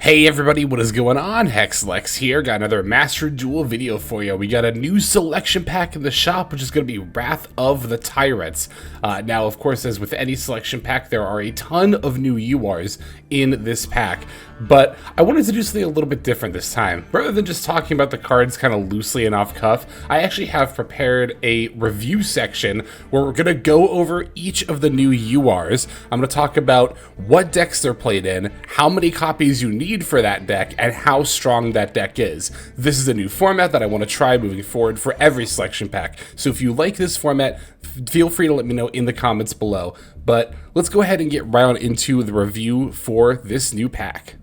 Hey everybody, what is going on? HexLex here. Got another Master Duel video for you. We got a new selection pack in the shop, which is going to be Wrath of the Tyrants. Now, of course, as with any selection pack, there are a ton of new URs in this pack. But I wanted to do something a little bit different this time. Rather than just talking about the cards kind of loosely and off cuff, I actually have prepared a review section where we're going to go over each of the new URs. I'm going to talk about what decks they're played in, how many copies you need for that deck, and how strong that deck is. This is a new format that I want to try moving forward for every selection pack. So if you like this format, feel free to let me know in the comments below. But let's go ahead and get right on into the review for this new pack.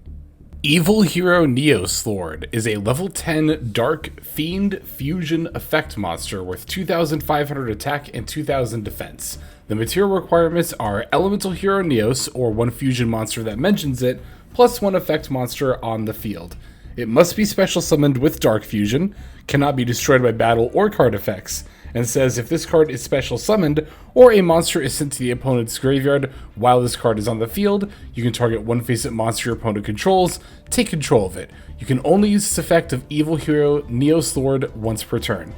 Evil Hero Noh-P.U.N.K is a level 10 Dark Fiend Fusion effect monster with 2,500 attack and 2,000 defense. The material requirements are Elemental Hero Neos, or one fusion monster that mentions it, plus one effect monster on the field. It must be special summoned with Dark Fusion, cannot be destroyed by battle or card effects, and says if this card is special summoned, or a monster is sent to the opponent's graveyard while this card is on the field, you can target one face-up monster your opponent controls, take control of it. You can only use this effect of Evil Hero Noh-P.U.N.K once per turn.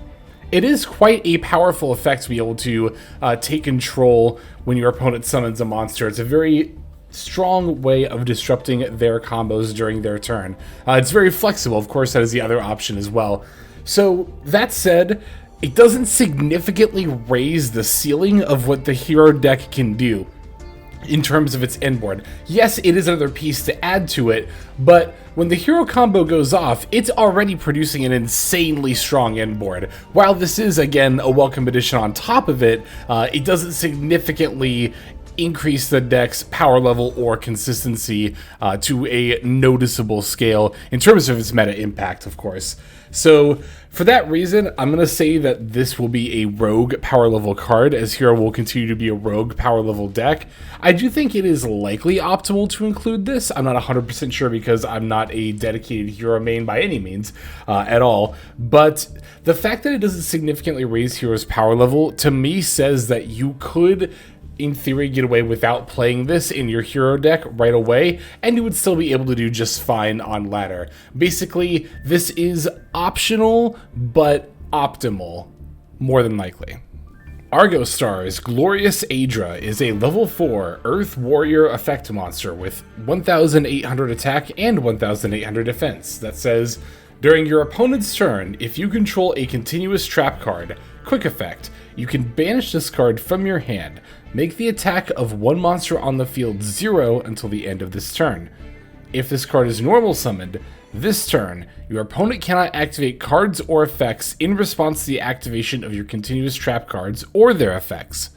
It is quite a powerful effect to be able to take control when your opponent summons a monster. It's a very strong way of disrupting their combos during their turn. It's very flexible, of course, that is the other option as well. So, that said, it doesn't significantly raise the ceiling of what the hero deck can do in terms of its endboard. Yes, it is another piece to add to it, but when the hero combo goes off, it's already producing an insanely strong endboard. While this is, again, a welcome addition on top of it, it doesn't significantly increase the deck's power level or consistency to a noticeable scale in terms of its meta impact, of course. So for that reason, I'm going to say that this will be a rogue power level card, as Hero will continue to be a rogue power level deck. I do think it is likely optimal to include this. I'm not 100% sure because I'm not a dedicated Hero main by any means at all. But the fact that it doesn't significantly raise Hero's power level, to me, says that you could, in theory, get away without playing this in your hero deck right away, and you would still be able to do just fine on ladder. Basically, this is optional, but optimal, more than likely. Argostars Glorious Adra is a level 4 Earth Warrior effect monster with 1,800 attack and 1,800 defense that says, during your opponent's turn, if you control a continuous trap card, quick effect, you can banish this card from your hand. Make the attack of one monster on the field 0 until the end of this turn. If this card is normal summoned, this turn, your opponent cannot activate cards or effects in response to the activation of your continuous trap cards or their effects.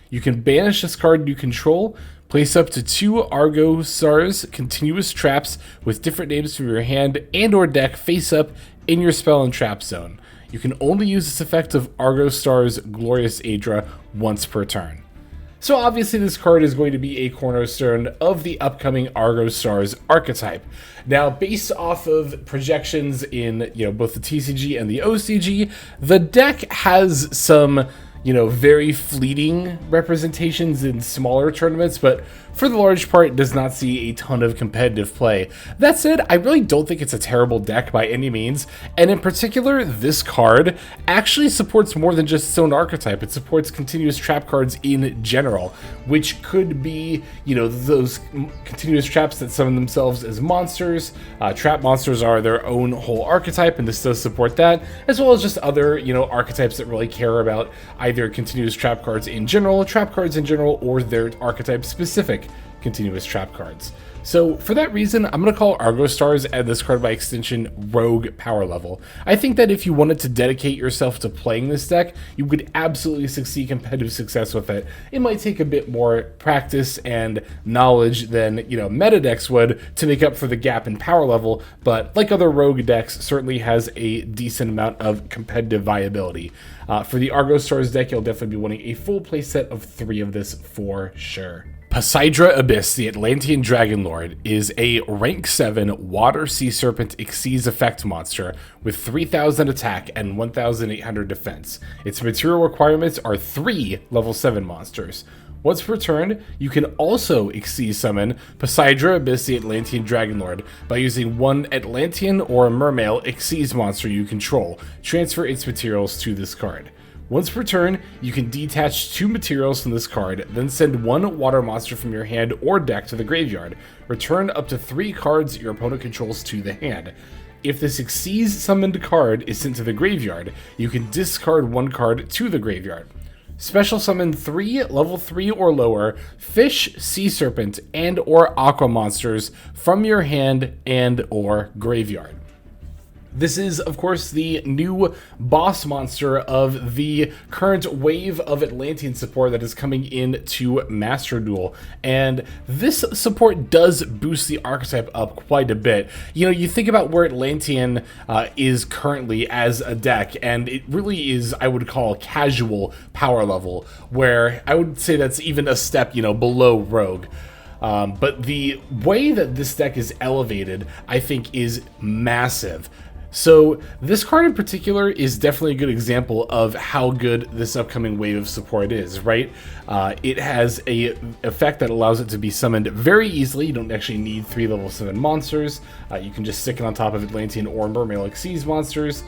You can banish this card you control, place up to 2 Argostars continuous traps with different names from your hand and or deck face up in your spell and trap zone. You can only use this effect of Argostars Glorious Adra once per turn. So obviously this card is going to be a cornerstone of the upcoming Argostars archetype. Now, based off of projections in both the TCG and the OCG, the deck has some very fleeting representations in smaller tournaments, but for the large part, does not see a ton of competitive play. That said, I really don't think it's a terrible deck by any means, and in particular, this card actually supports more than just its own archetype. It supports continuous trap cards in general, which could be, those continuous traps that summon themselves as monsters. Trap monsters are their own whole archetype, and this does support that, as well as just other, archetypes that really care about either continuous trap cards in general, or their archetype specific continuous trap cards. So for that reason, I'm going to call Argostars, and this card by extension, Rogue power level. I think that if you wanted to dedicate yourself to playing this deck, you could absolutely see competitive success with it. It might take a bit more practice and knowledge than, meta decks would to make up for the gap in power level, but like other Rogue decks, certainly has a decent amount of competitive viability. For the Argostars deck, you'll definitely be wanting a full playset of 3 of this for sure. Poseidra Abyss, the Atlantean Dragon Lord, is a rank 7 Water Sea Serpent Xyz effect monster with 3,000 attack and 1,800 defense. Its material requirements are 3 level 7 monsters. Once per turn, you can also Xyz summon Poseidra Abyss the Atlantean Dragonlord by using one Atlantean or Mermail Xyz monster you control. Transfer its materials to this card. Once per turn, you can detach 2 materials from this card, then send 1 water monster from your hand or deck to the graveyard. Return up to 3 cards your opponent controls to the hand. If this Xyz summoned card is sent to the graveyard, you can discard 1 card to the graveyard. Special summon 3 level 3 or lower fish, sea serpent, and or aqua monsters from your hand and or graveyard. This is, of course, the new boss monster of the current wave of Atlantean support that is coming into Master Duel. And this support does boost the archetype up quite a bit. You know, you think about where Atlantean is currently as a deck, and it really is, I would call, casual power level, where I would say that's even a step, you know, below Rogue. But the way that this deck is elevated, I think, is massive. So this card in particular is definitely a good example of how good this upcoming wave of support is, right? It has a effect that allows it to be summoned very easily. You don't actually need 3 level 7 monsters. You can just stick it on top of Atlantean or Mermail Xyz monsters.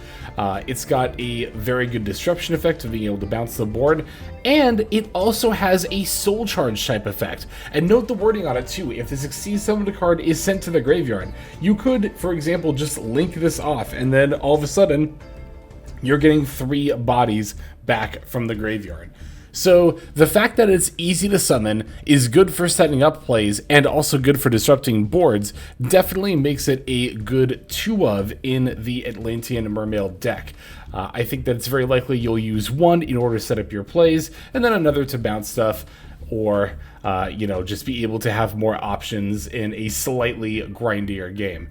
It's got a very good disruption effect of being able to bounce the board, and it also has a soul charge type effect. And note the wording on it too. If this Xyz summoned card is sent to the graveyard, you could, for example, just link this off, and then all of a sudden you're getting 3 bodies back from the graveyard. So the fact that it's easy to summon is good for setting up plays and also good for disrupting boards definitely makes it a good 2-of in the Atlantean Mermail deck. I think that it's very likely you'll use one in order to set up your plays and then another to bounce stuff, or you know, just be able to have more options in a slightly grindier game.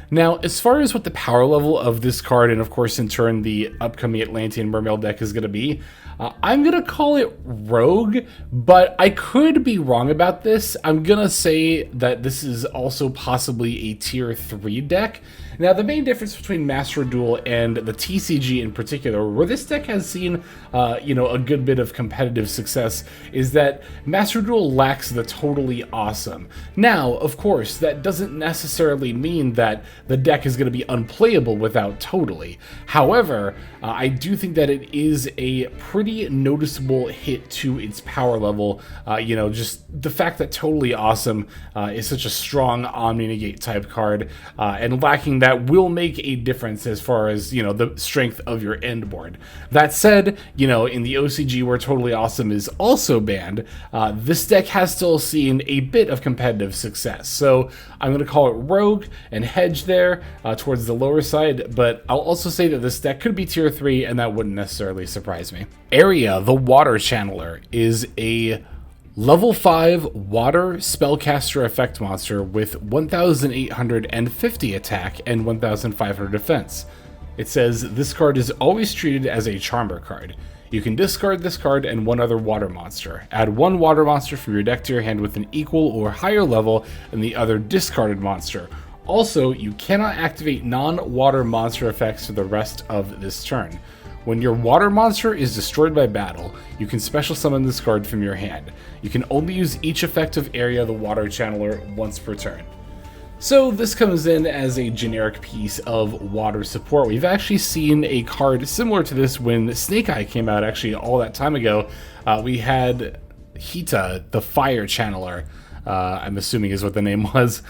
Now, as far as what the power level of this card, and of course in turn the upcoming Atlantean Mermail deck is going to be, I'm going to call it Rogue, but I could be wrong about this. I'm going to say that this is also possibly a tier 3 deck. Now, the main difference between Master Duel and the TCG in particular, where this deck has seen, you know, a good bit of competitive success, is that Master Duel lacks the totally awesome. Now, of course, that doesn't necessarily mean that the deck is going to be unplayable without totally. However, I do think that it is a pretty noticeable hit to its power level. You know, just the fact that totally awesome is such a strong Omni-Negate type card, and lacking that will make a difference as far as, you know, the strength of your end board. That said, you know, in the OCG where totally awesome is also banned, this deck has still seen a bit of competitive success. So I'm going to call it Rogue and hedge there towards the lower side, but I'll also say that this deck could be tier 3, and that wouldn't necessarily surprise me. Eria, the Water Channeler, is a level 5 water spellcaster effect monster with 1,850 attack and 1,500 defense. It says this card is always treated as a charmer card. You can discard this card and one other water monster. Add one water monster from your deck to your hand with an equal or higher level than the other discarded monster. Also, you cannot activate non-water monster effects for the rest of this turn. When your water monster is destroyed by battle, you can special summon this card from your hand. You can only use each effect of Eria the Water Channeler once per turn. So this comes in as a generic piece of water support. We've actually seen a card similar to this when Snake Eye came out actually all that time ago. We had Hita, the Fire Channeler, I'm assuming is what the name was,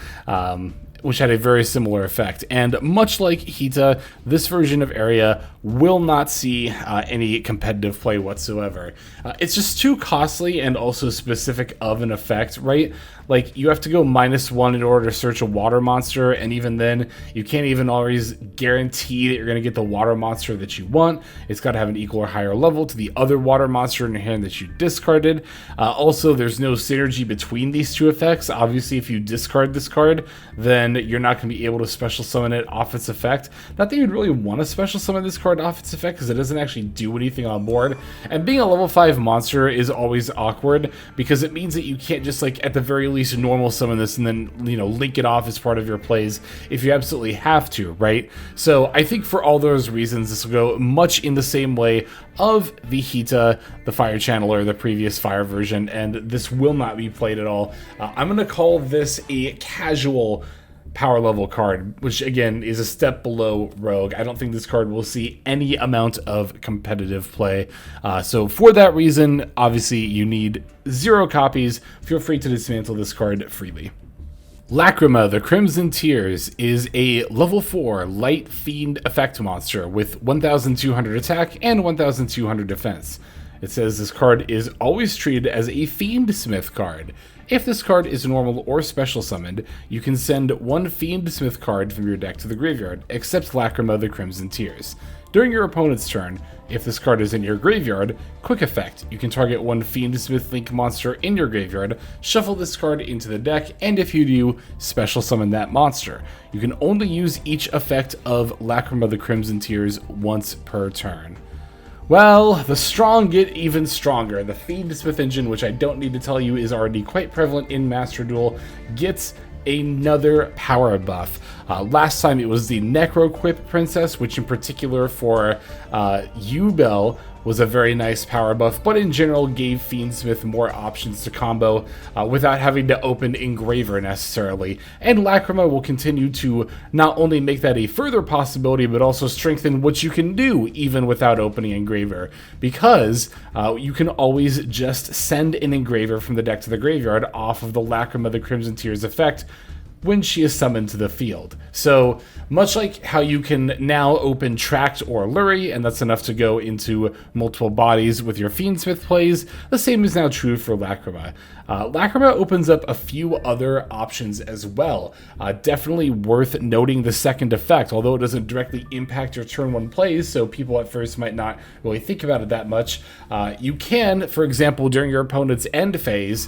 which had a very similar effect. And much like Hita, this version of Eria will not see any competitive play whatsoever. It's just too costly and also specific of an effect, right? Like, you have to go -1 in order to search a water monster, and even then, you can't even always guarantee that you're going to get the water monster that you want. It's got to have an equal or higher level to the other water monster in your hand that you discarded. Also, there's no synergy between these two effects. Obviously, if you discard this card, then you're not going to be able to special summon it off its effect. Not that you'd really want to special summon this card off its effect, because it doesn't actually do anything on board. And being a level 5 monster is always awkward, because it means that you can't just, like, at the very least, least normal summon this and then, you know, link it off as part of your plays if you absolutely have to, right? So I think for all those reasons, this will go much in the same way of the Hita, the Fire Channeler, the previous Fire version, and this will not be played at all. I'm going to call this a casual power level card, which again is a step below Rogue. I don't think this card will see any amount of competitive play. So for that reason, obviously you need 0 copies. Feel free to dismantle this card freely. Lacrima, the Crimson Tears, is a level 4 light fiend effect monster with 1200 attack and 1200 defense. It says this card is always treated as a Fiendsmith card. If this card is normal or special summoned, you can send 1 Fiendsmith card from your deck to the graveyard, except Lacrima, the Crimson Tears. During your opponent's turn, if this card is in your graveyard, quick effect, you can target 1 Fiendsmith Link monster in your graveyard, shuffle this card into the deck, and if you do, special summon that monster. You can only use each effect of Lacrima, the Crimson Tears once per turn. Well, the strong get even stronger. The Fiendsmith engine, which I don't need to tell you is already quite prevalent in Master Duel, gets another power buff. Last time it was the Necroquip Princess, which in particular for U-Bell was a very nice power buff, but in general gave Fiendsmith more options to combo without having to open Engraver necessarily. And Lacrima will continue to not only make that a further possibility, but also strengthen what you can do even without opening Engraver, because you can always just send an Engraver from the deck to the graveyard off of the Lacrima the Crimson Tears effect when she is summoned to the field. So much like how you can now open Tract or Lurie, and that's enough to go into multiple bodies with your Fiendsmith plays, the same is now true for Lacrima. Lacrima opens up a few other options as well. Definitely worth noting the second effect, although it doesn't directly impact your turn 1 plays, so people at first might not really think about it that much. You can, for example, during your opponent's end phase,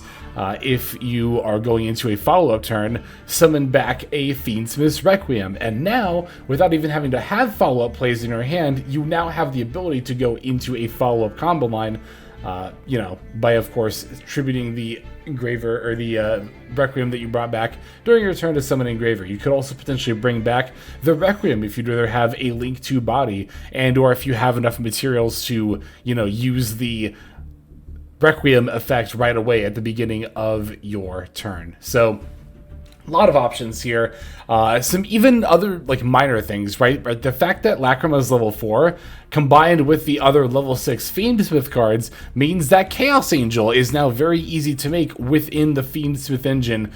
if you are going into a follow-up turn, summon back a Fiendsmith Requiem, and now, without even having to have follow-up plays in your hand, you now have the ability to go into a follow-up combo line, you know, by of course attributing the Engraver or the Requiem that you brought back during your turn to summon Engraver. You could also potentially bring back the Requiem if you'd rather have a Link 2 body, and or if you have enough materials to, you know, use the Requiem effect right away at the beginning of your turn. So a lot of options here. Some even other like minor things, right? But the fact that Lacrima is level 4 combined with the other level 6 Fiendsmith cards means that Chaos Angel is now very easy to make within the Fiendsmith engine,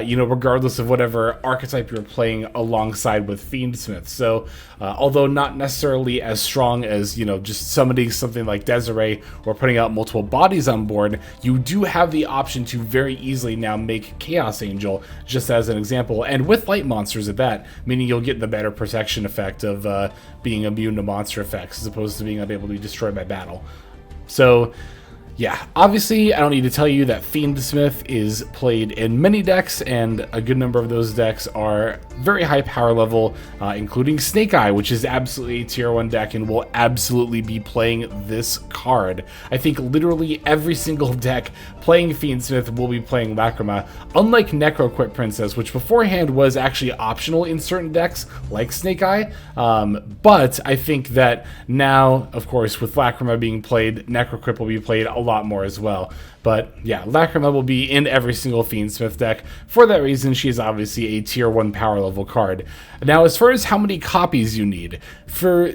you know, regardless of whatever archetype you're playing alongside with Fiendsmith. So although not necessarily as strong as, you know, just summoning something like Desiree or putting out multiple bodies on board, you do have the option to very easily now make Chaos Angel, just as an example, and with light monsters at that, meaning you'll get the better protection effect of being immune to monster effects as opposed to being unable to be destroyed by battle. So yeah, obviously I don't need to tell you that Fiendsmith is played in many decks, and a good number of those decks are very high power level, including Snake Eye, which is absolutely a tier 1 deck and will absolutely be playing this card. I think literally every single deck playing Fiendsmith will be playing Lacrima, unlike Necroquip Princess, which beforehand was actually optional in certain decks, like Snake Eye, but I think that now, of course, with Lacrima being played, Necroquip will be played a lot more as well. But yeah, Lacrima will be in every single Fiendsmith deck. For that reason, she is obviously a tier 1 power level card. Now, as far as how many copies you need, for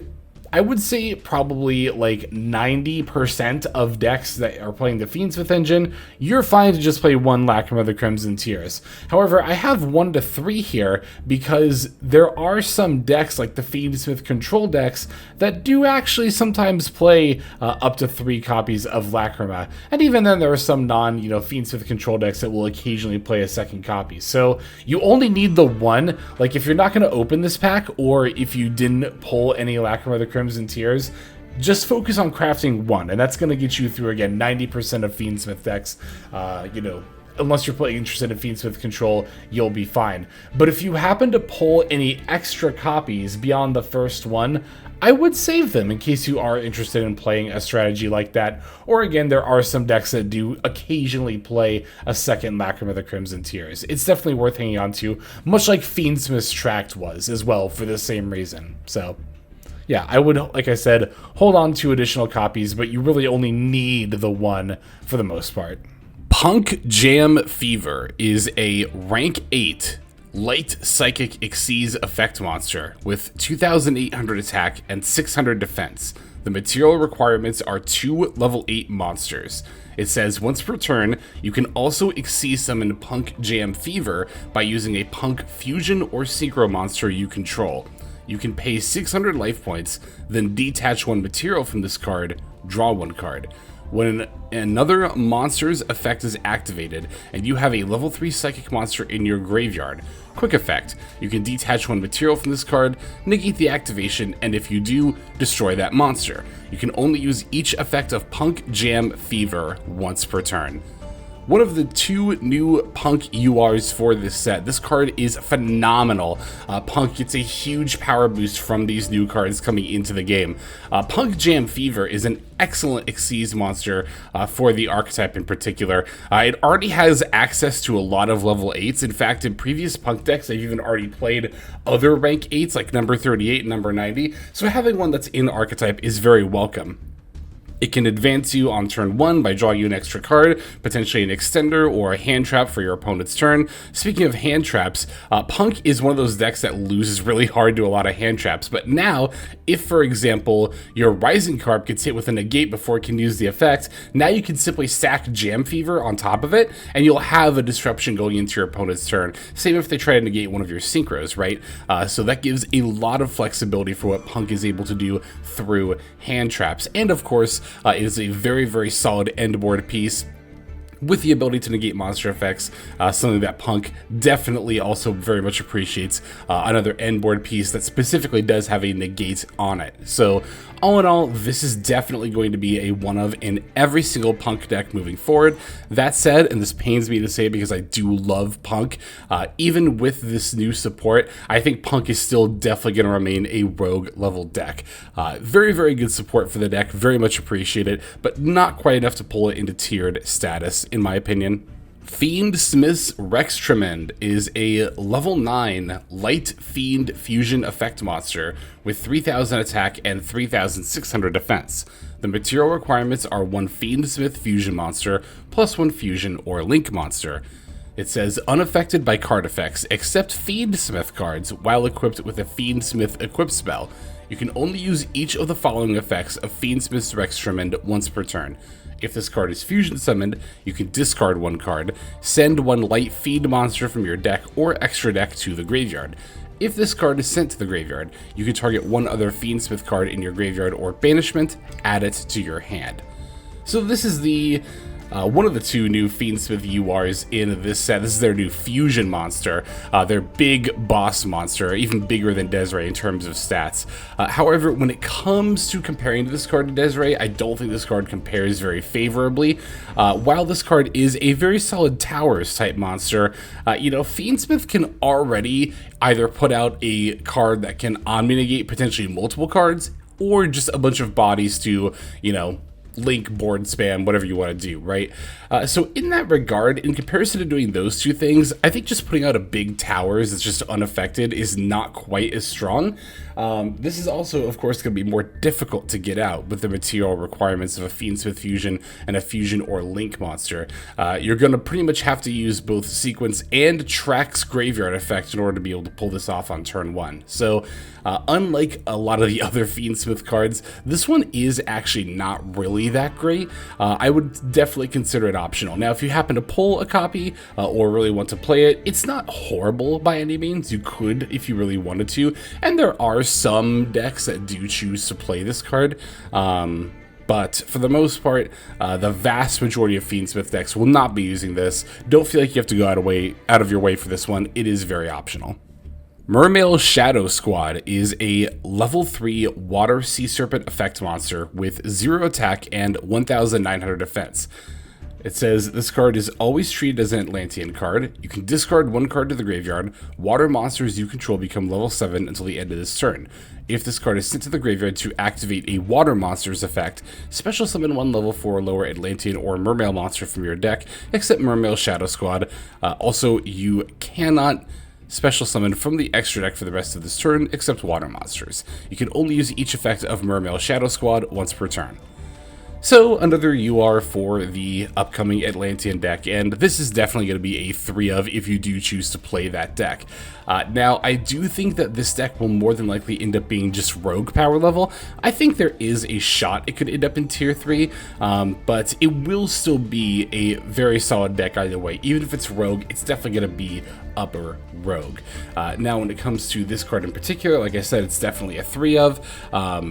I would say probably like 90% of decks that are playing the Fiendsmith engine, you're fine to just play 1 Lacrima the Crimson Tears. However, I have 1 to 3 here because there are some decks like the Fiendsmith control decks that do actually sometimes play up to 3 copies of Lacrima. And even then there are some Fiendsmith control decks that will occasionally play a second copy. So you only need the 1. Like if you're not going to open this pack, or if you didn't pull any Lacrima the Crimson Tears, just focus on crafting 1, and that's going to get you through, again, 90% of Fiendsmith decks. Unless you're interested in Fiendsmith control, you'll be fine. But if you happen to pull any extra copies beyond the first 1, I would save them in case you are interested in playing a strategy like that. Or again, there are some decks that do occasionally play a second Lacrima the Crimson Tears. It's definitely worth hanging on to, much like Fiendsmith's Tract was as well for the same reason. So yeah, I would, like I said, hold on to additional copies, but you really only need the one for the most part. Punk Jam Fever is a rank 8 light psychic Xyz effect monster with 2,800 attack and 600 defense. The material requirements are 2 level 8 monsters. It says once per turn, you can also Xyz summon Punk Jam Fever by using a Punk Fusion or Synchro monster you control. You can pay 600 life points, then detach 1 material from this card, draw 1 card. When another monster's effect is activated, and you have a level 3 psychic monster in your graveyard, quick effect, you can detach 1 material from this card, negate the activation, and if you do, destroy that monster. You can only use each effect of Punk Jam Fever once per turn. One of the 2 new Punk URs for this set. This card is phenomenal. Punk gets a huge power boost from these new cards coming into the game. Punk Jam Fever is an excellent Xyz monster for the archetype in particular. It already has access to a lot of level 8s. In fact, in previous Punk decks, I've even already played other rank 8s like number 38 and number 90. So having one that's in archetype is very welcome. It can advance you on turn 1 by drawing you an extra card, potentially an extender or a hand trap for your opponent's turn. Speaking of hand traps, Punk is one of those decks that loses really hard to a lot of hand traps, but now, if for example, your Rising Carp gets hit with a negate before it can use the effect, now you can simply stack Jam Fever on top of it, and you'll have a disruption going into your opponent's turn. Same if they try to negate one of your synchros, right? So that gives a lot of flexibility for what Punk is able to do through hand traps, and of course, it is a very, very solid end board piece with the ability to negate monster effects, something that Punk definitely also very much appreciates. Another end board piece that specifically does have a negate on it. So all in all, this is definitely going to be a one of in every single Punk deck moving forward. That said, and this pains me to say because I do love Punk, even with this new support, I think Punk is still definitely going to remain a rogue level deck. Very, very good support for the deck, very much appreciate it, but not quite enough to pull it into tiered status, in my opinion. Fiendsmith Rextremende is a level 9 light fiend fusion effect monster with 3,000 attack and 3,600 defense. The material requirements are 1 Fiendsmith fusion monster plus 1 fusion or link monster. It says unaffected by card effects except Fiendsmith cards while equipped with a Fiendsmith equip spell. You can only use each of the following effects of Fiendsmith Rextremende once per turn. If this card is fusion summoned, you can discard 1 card, send 1 light fiend monster from your deck or extra deck to the graveyard. If this card is sent to the graveyard, you can target 1 other Fiendsmith card in your graveyard or banishment, add it to your hand. So this is the one of the 2 new Fiendsmith URs in this set. This is their new fusion monster, their big boss monster, even bigger than Desiree in terms of stats. However, when it comes to comparing to this card to Desiree, I don't think this card compares very favorably. While this card is a very solid towers type monster, Fiendsmith can already either put out a card that can omni-negate potentially multiple cards, or just a bunch of bodies to, link, board spam, whatever you want to do, right? So in that regard, in comparison to doing those 2 things, I think just putting out a big towers that's just unaffected is not quite as strong. This is also, of course, going to be more difficult to get out with the material requirements of a Fiendsmith fusion and a fusion or link monster. You're going to pretty much have to use both sequence and Track's graveyard effect in order to be able to pull this off on turn 1. So unlike a lot of the other Fiendsmith cards, this one is actually not really that great. I would definitely consider it optional. Now, if you happen to pull a copy or really want to play it, it's not horrible by any means. You could if you really wanted to, and there are some decks that do choose to play this card. But for the most part, the vast majority of Fiendsmith decks will not be using this. Don't feel like you have to go out of your way for this one. It is very optional. Mermail Shadow Squad is a level 3 water sea serpent effect monster with 0 attack and 1,900 defense. It says this card is always treated as an Atlantean card. You can discard one card to the graveyard. Water monsters you control become level 7 until the end of this turn. If this card is sent to the graveyard to activate a water monster's effect, special summon one level 4 or lower Atlantean or Mermail monster from your deck, except Mermail Shadow Squad. Also, you cannot special summon from the extra deck for the rest of this turn, except water monsters. You can only use each effect of Mermail Shadow Squad once per turn. So, another UR for the upcoming Atlantean deck, and this is definitely going to be a 3 of if you do choose to play that deck. Now, I do think that this deck will more than likely end up being just Rogue power level. I think there is a shot it could end up in tier 3, but it will still be a very solid deck either way. Even if it's Rogue, it's definitely going to be upper Rogue. Now, when it comes to this card in particular, like I said, it's definitely a 3 of,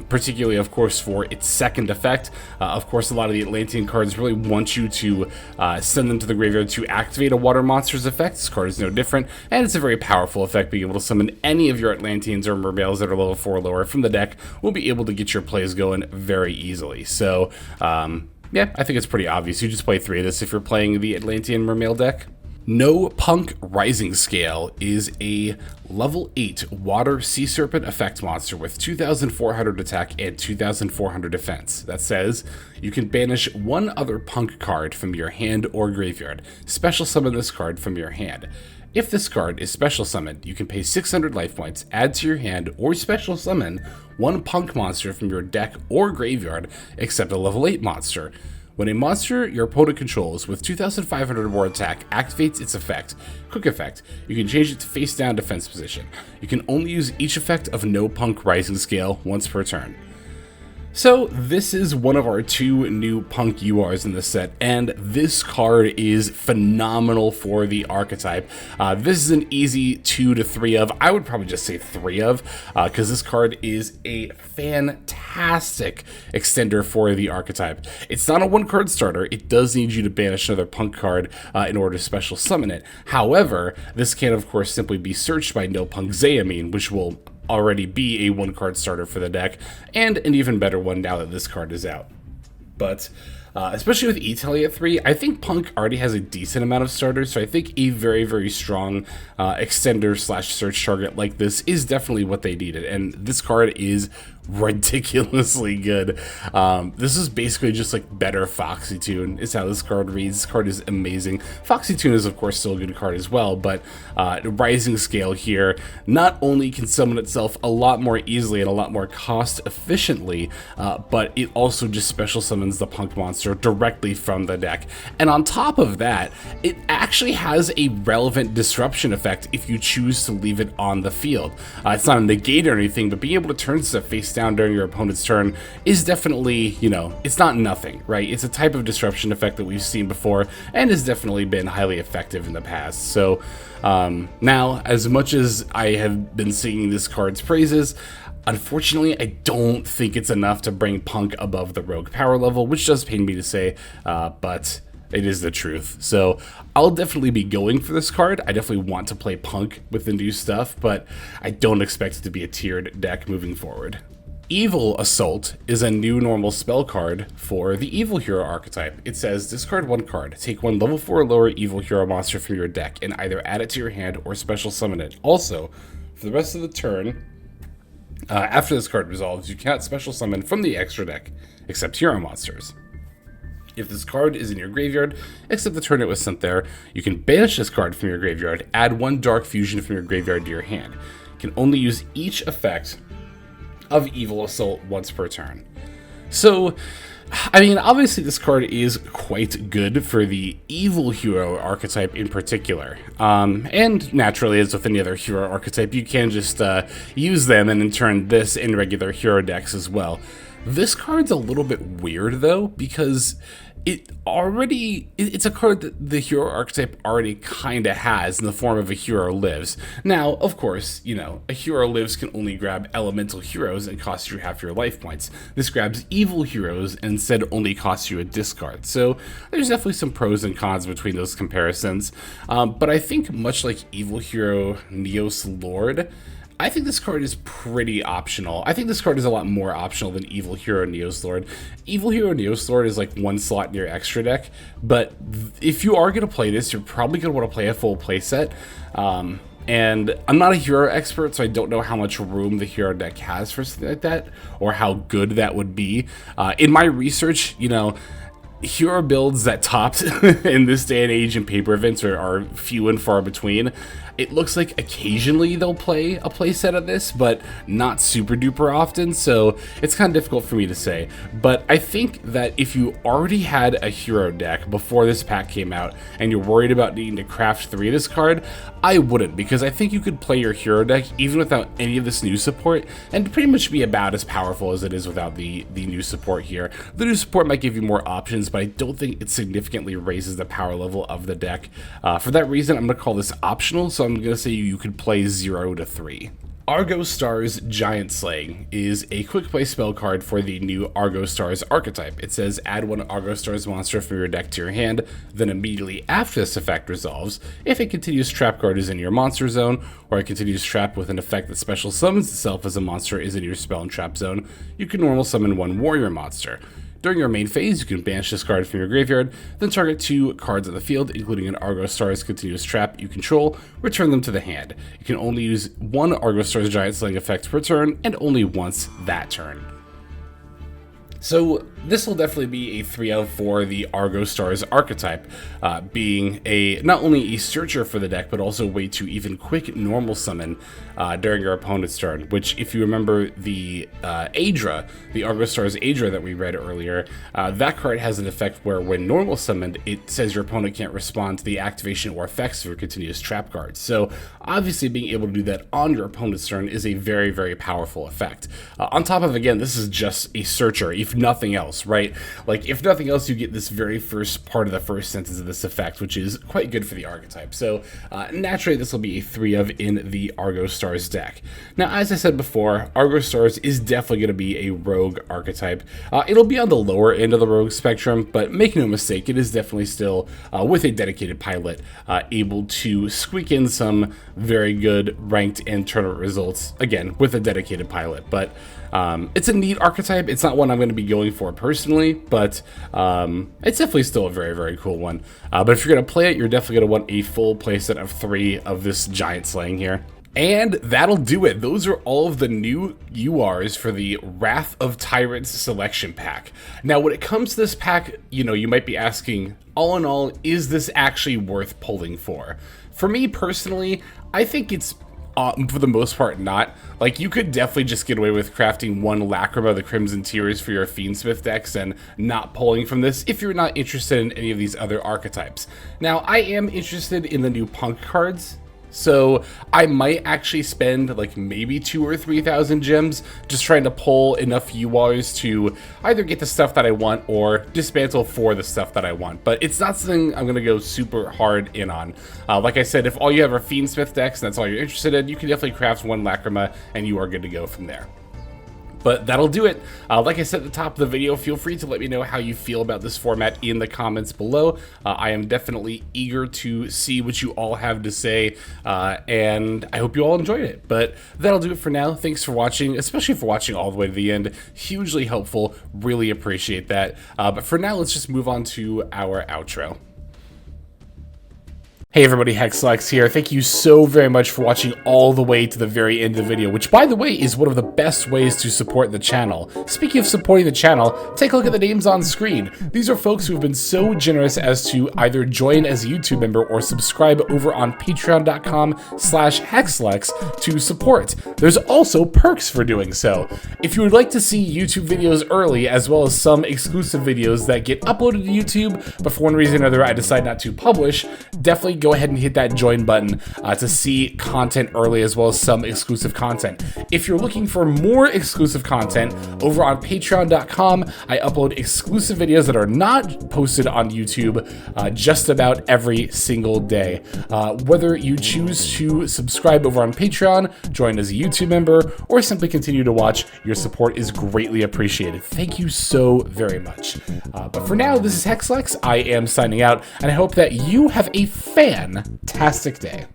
particularly, of course, for its second effect. Of course, a lot of the Atlantean cards really want you to send them to the graveyard to activate a water monster's effect. This card is no different, and it's a very powerful effect. Being able to summon any of your Atlanteans or Mermails that are level 4 or lower from the deck will be able to get your plays going very easily. So, yeah, I think it's pretty obvious. You just play 3 of this if you're playing the Atlantean Mermail deck. Noh-P.U.N.K Rising Scale is a level 8 Water Sea Serpent effect monster with 2,400 attack and 2,400 defense. That says you can banish one other P.U.N.K card from your hand or graveyard. Special summon this card from your hand. If this card is special summoned, you can pay 600 life points, add to your hand, or special summon one P.U.N.K monster from your deck or graveyard, except a level 8 monster. When a monster your opponent controls with 2,500 or more attack activates its effect, quick effect, you can change it to face down defense position. You can only use each effect of Noh-P.U.N.K Rising Scale once per turn. So this is one of our 2 new P.U.N.K URs in this set, and this card is phenomenal for the archetype. This is an easy 2 to 3 of. I would probably just say 3 of, because this card is a fantastic extender for the archetype. It's not a 1-card starter. It does need you to banish another P.U.N.K card in order to special summon it. However, this can of course simply be searched by Noh-P.U.N.K Xayamine, which will already be a 1-card starter for the deck, and an even better one now that this card is out. But especially with E-Tele at 3, I think P.U.N.K already has a decent amount of starters, so I think a very, very strong extender / search target like this is definitely what they needed, and this card is ridiculously good. This is basically just like better Foxy Tune is how this card reads. This card is amazing. Foxy Tune is of course still a good card as well, but Rising Scale here not only can summon itself a lot more easily and a lot more cost efficiently, but it also just special summons the P.U.N.K monster directly from the deck. And on top of that, it actually has a relevant disruption effect if you choose to leave it on the field. It's not a negate or anything, but being able to turn stuff face down during your opponent's turn is definitely, you know, it's not nothing, right? It's a type of disruption effect that we've seen before and has definitely been highly effective in the past. So now, as much as I have been singing this card's praises, unfortunately, I don't think it's enough to bring P.U.N.K above the Rogue power level, which does pain me to say, but it is the truth. So I'll definitely be going for this card. I definitely want to play P.U.N.K with the new stuff, but I don't expect it to be a tiered deck moving forward. Evil Assault is a new normal spell card for the Evil Hero archetype. It says, discard 1 card, take 1 level 4 or lower Evil Hero monster from your deck, and either add it to your hand or special summon it. Also, for the rest of the turn, after this card resolves, you cannot special summon from the extra deck, except hero monsters. If this card is in your graveyard, except the turn it was sent there, you can banish this card from your graveyard, add 1 Dark Fusion from your graveyard to your hand. You can only use each effect of Evil Assault once per turn. So, I mean, obviously this card is quite good for the Evil Hero archetype in particular. And naturally, as with any other hero archetype, you can just use them and then turn this in regular hero decks as well. This card's a little bit weird though, because it's a card that the hero archetype already kinda has in the form of a Hero Lives. Now, of course, you know, a Hero Lives can only grab elemental heroes and cost you half your life points. This grabs evil heroes and instead only costs you a discard. So there's definitely some pros and cons between those comparisons. But I think much like Evil Hero Neos Lord, I think this card is pretty optional. I think this card is a lot more optional than Evil Hero Neoslord. Evil Hero Neoslord is like one slot in your extra deck, but if you are going to play this, you're probably going to want to play a full playset. And I'm not a hero expert, so I don't know how much room the hero deck has for something like that, or how good that would be. In my research, you know, hero builds that topped in this day and age in paper events are few and far between. It looks like occasionally they'll play a playset of this, but not super duper often, so it's kind of difficult for me to say. But I think that if you already had a hero deck before this pack came out, and you're worried about needing to craft 3 of this card, I wouldn't, because I think you could play your hero deck even without any of this new support, and pretty much be about as powerful as it is without the new support here. The new support might give you more options, but I don't think it significantly raises the power level of the deck. For that reason, I'm going to call this optional, so I'm going to say you could play 0 to 3. Argostars Giant Slaying is a quick play spell card for the new Argostars archetype. It says add 1 Argostars monster from your deck to your hand, then immediately after this effect resolves, if a continuous trap card is in your monster zone, or a continuous trap with an effect that special summons itself as a monster is in your spell and trap zone, you can normal summon 1 warrior monster. During your main phase, you can banish this card from your graveyard, then target 2 cards on the field, including an Argostars continuous trap you control, return them to the hand. You can only use 1 Argostars Giant Slaying effect per turn, and only once that turn. So this will definitely be a 3 out of 4, the Argostars archetype, being not only a searcher for the deck, but also a way to even quick normal summon during your opponent's turn, which, if you remember the Adra, the Argostars Adra that we read earlier, that card has an effect where when normal summoned, it says your opponent can't respond to the activation or effects of your continuous trap cards. So obviously being able to do that on your opponent's turn is a very, very powerful effect. On top of, again, this is just a searcher, if nothing else, right? Like, if nothing else, you get this very first part of the first sentence of this effect, which is quite good for the archetype. So naturally, this will be a 3 of in the Argostars deck. Now, as I said before, Argostars is definitely going to be a rogue archetype. It'll be on the lower end of the rogue spectrum, but make no mistake, it is definitely still, with a dedicated pilot, able to squeak in some very good ranked and tournament results, again, with a dedicated pilot. But it's a neat archetype. It's not one I'm going to be going for personally, but it's definitely still a very, very cool one. But if you're going to play it, you're definitely going to want a full playset of 3 of this Giant Slaying here. And that'll do it. Those are all of the new URs for the Wrath of Tyrants selection pack. Now, when it comes to this pack, you know, you might be asking, all in all, is this actually worth pulling for? For me personally, I think it's for the most part not. Like, you could definitely just get away with crafting 1 Lacrima, the Crimson Tears, for your Fiendsmith decks and not pulling from this if you're not interested in any of these other archetypes. Now, I am interested in the new Punk cards, so I might actually spend like maybe 2,000 or 3,000 gems just trying to pull enough URs to either get the stuff that I want or dismantle for the stuff that I want. But it's not something I'm going to go super hard in on. Like I said, if all you have are Fiendsmith decks and that's all you're interested in, you can definitely craft 1 Lacrima and you are good to go from there. But that'll do it. Like I said at the top of the video, feel free to let me know how you feel about this format in the comments below. I am definitely eager to see what you all have to say, and I hope you all enjoyed it. But that'll do it for now. Thanks for watching, especially for watching all the way to the end. Hugely helpful. Really appreciate that. But for now, let's just move on to our outro. Hey everybody, Hexlex here. Thank you so very much for watching all the way to the very end of the video, which, by the way, is one of the best ways to support the channel. Speaking of supporting the channel, take a look at the names on screen. These are folks who have been so generous as to either join as a YouTube member or subscribe over on patreon.com/Hexlex to support. There's also perks for doing so. If you would like to see YouTube videos early, as well as some exclusive videos that get uploaded to YouTube, but for one reason or another I decide not to publish, definitely go ahead and hit that join button to see content early, as well as some exclusive content. If you're looking for more exclusive content, over on patreon.com, I upload exclusive videos that are not posted on YouTube just about every single day. Whether you choose to subscribe over on Patreon, join as a YouTube member, or simply continue to watch, your support is greatly appreciated. Thank you so very much. But for now, this is Hexlex. I am signing out, and I hope that you have a fantastic day.